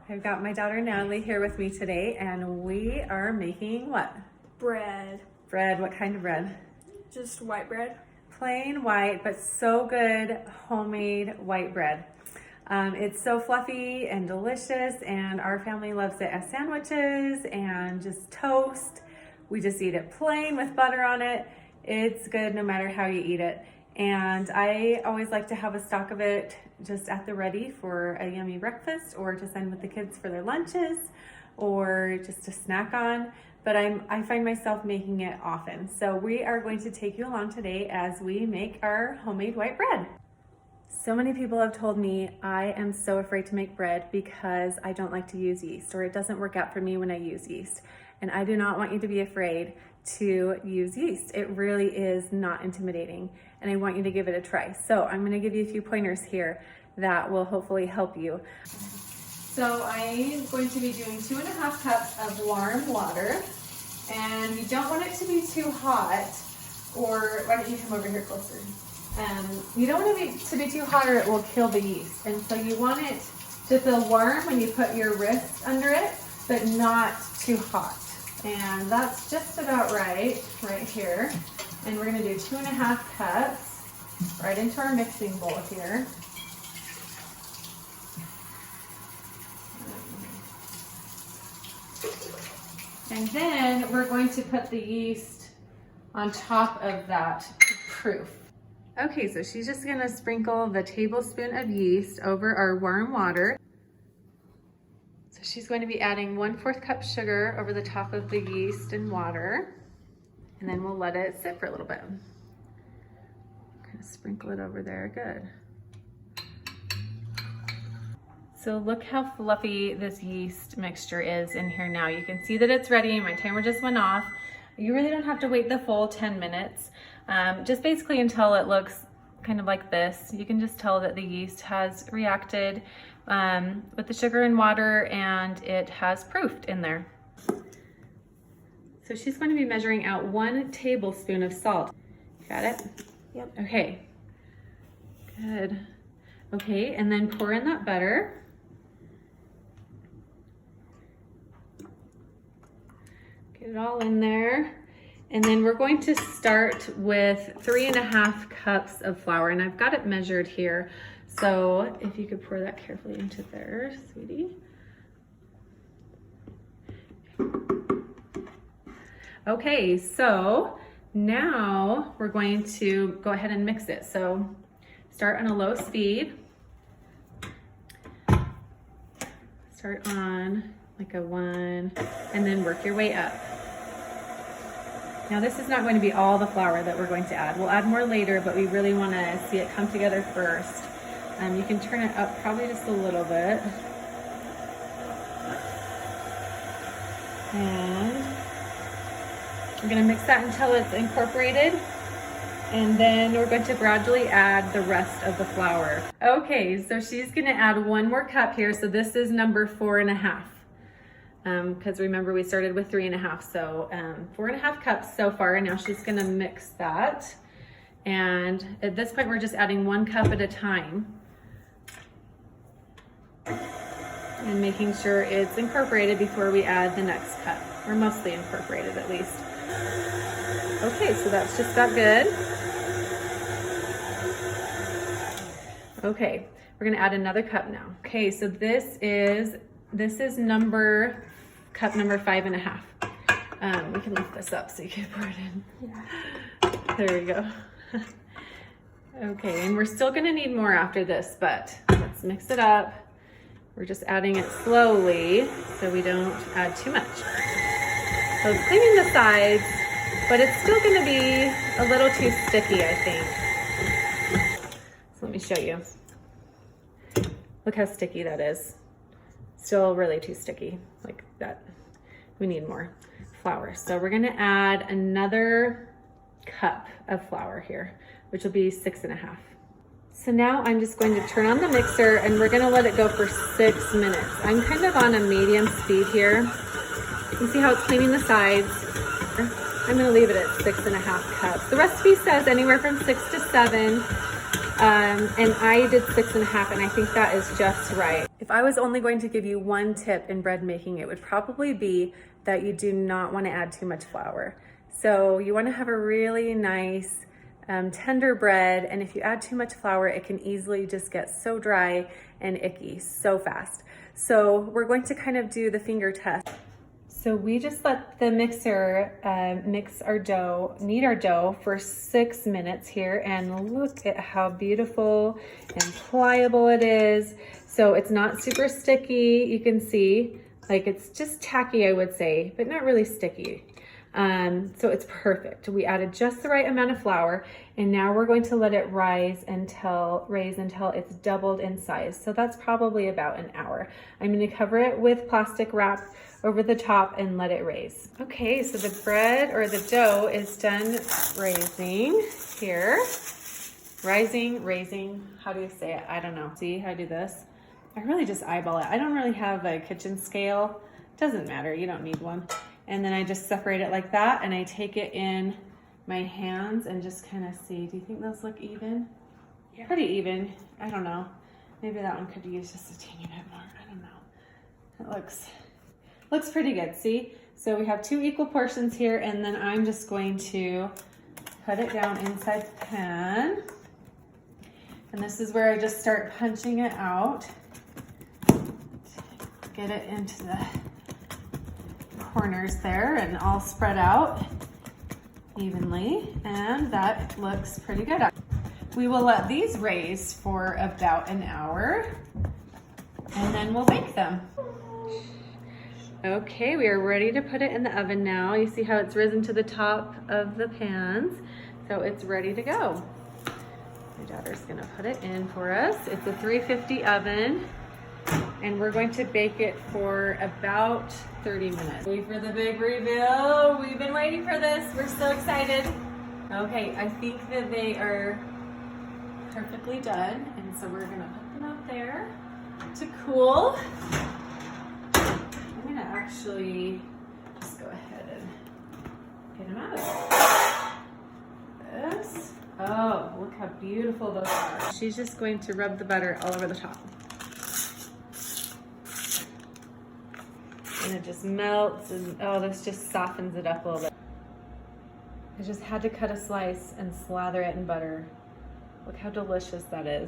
I've got my daughter Natalie here with me today, and we are making what? Bread. Bread. What kind of bread? Just white bread. Plain white, but so good homemade white bread. It's so fluffy and delicious, and our family loves it as sandwiches and just toast. We just eat it plain with butter on it. It's good no matter how you eat it. And I always like to have a stock of it just at the ready for a yummy breakfast, or to send with the kids for their lunches, or just to snack on. But I find myself making it often. So we are going to take you along today as we make our homemade white bread. So many people have told me I am so afraid to make bread because I don't like to use yeast, or it doesn't work out for me when I use yeast. And I do not want you to be afraid to use yeast. It really is not intimidating, and I want you to give it a try. So I'm gonna give you a few pointers here that will hopefully help you. So I'm going to be doing 2.5 cups of warm water, and you don't want it to be too hot, or why don't you come over here closer? You don't want it to be too hot, or it will kill the yeast. And so you want it to feel warm when you put your wrist under it, but not too hot. And that's just about right here. And we're gonna do 2.5 cups right into our mixing bowl here. And then we're going to put the yeast on top of that proof. Okay, so she's just gonna sprinkle the tablespoon of yeast over our warm water. So she's going to be adding 1/4 cup sugar over the top of the yeast and water. And then we'll let it sit for a little bit. Kind of sprinkle it over there, good. So look how fluffy this yeast mixture is in here now. You can see that it's ready. My timer just went off. You really don't have to wait the full 10 minutes. Just basically until it looks kind of like this. You can just tell that the yeast has reacted with the sugar and water, and it has proofed in there. So she's going to be measuring out 1 tablespoon of salt. Got it? Yep. Okay, good. Okay, and then pour in that butter. Get it all in there. And then we're going to start with 3.5 cups of flour, and I've got it measured here. So if you could pour that carefully into there, sweetie. Okay, so now we're going to go ahead and mix it. So start on a low speed. Start on like a 1, and then work your way up. Now this is not going to be all the flour that we're going to add. We'll add more later, but we really want to see it come together first. You can turn it up probably just a little bit. And we're going to mix that until it's incorporated. And then we're going to gradually add the rest of the flour. Okay, so she's going to add 1 more cup here. So this is number 4.5. Because remember we started with 3.5, so 4.5 cups so far, and now she's gonna mix that. And at this point we're just adding 1 cup at a time and making sure it's incorporated before we add the next cup, or mostly incorporated at least. Okay, so that's just got good. Okay, we're gonna add another cup now. Okay, so this is cup number 5.5. We can lift this up so you can pour it in. Yeah. There we go. Okay, and we're still gonna need more after this, but let's mix it up. We're just adding it slowly so we don't add too much. So it's cleaning the sides, but it's still gonna be a little too sticky, I think. So let me show you. Look how sticky that is. Still really too sticky, like that. We need more flour. So we're gonna add another cup of flour here, which will be 6.5. So now I'm just going to turn on the mixer, and we're gonna let it go for 6 minutes. I'm kind of on a medium speed here. You can see how it's cleaning the sides. I'm gonna leave it at 6.5 cups. The recipe says anywhere from 6 to 7. And I did 6.5, and I think that is just right. If I was only going to give you one tip in bread making, it would probably be that you do not want to add too much flour. So you want to have a really nice tender bread, and if you add too much flour, it can easily just get so dry and icky so fast. So we're going to kind of do the finger test. So we just let the mixer knead our dough for 6 minutes here, and look at how beautiful and pliable it is. So it's not super sticky, you can see, like it's just tacky, I would say, but not really sticky. So it's perfect. We added just the right amount of flour, and now we're going to let it raise until it's doubled in size. So that's probably about an hour. I'm going to cover it with plastic wrap over the top and let it raise. Okay, so the bread or the dough is done raising here. Rising, raising, how do you say it? I don't know. See how I do this? I really just eyeball it. I don't really have a kitchen scale. Doesn't matter, you don't need one. And then I just separate it like that, and I take it in my hands and just kind of see. Do you think those look even? Yeah. Pretty even. I don't know. Maybe that one could use just a teeny bit more. I don't know. It looks pretty good. See? So we have 2 equal portions here, and then I'm just going to put it down inside the pan. And this is where I just start punching it out. Get it into the corners there and all spread out evenly, and that looks pretty good. We will let these raise for about an hour, and then we'll bake them. Okay, we are ready to put it in the oven now. You see how it's risen to the top of the pans, so it's ready to go. My daughter's gonna put it in for us. It's a 350 oven, and we're going to bake it for about 30 minutes. Wait for the big reveal. We've been waiting for this. We're so excited. Okay, I think that they are perfectly done, and so we're gonna put them up there to cool. I'm gonna actually just go ahead and get them out. This. Oh, look how beautiful those are. She's just going to rub the butter all over the top. And it just melts, and oh, this just softens it up a little bit. I just had to cut a slice and slather it in butter. Look how delicious that is.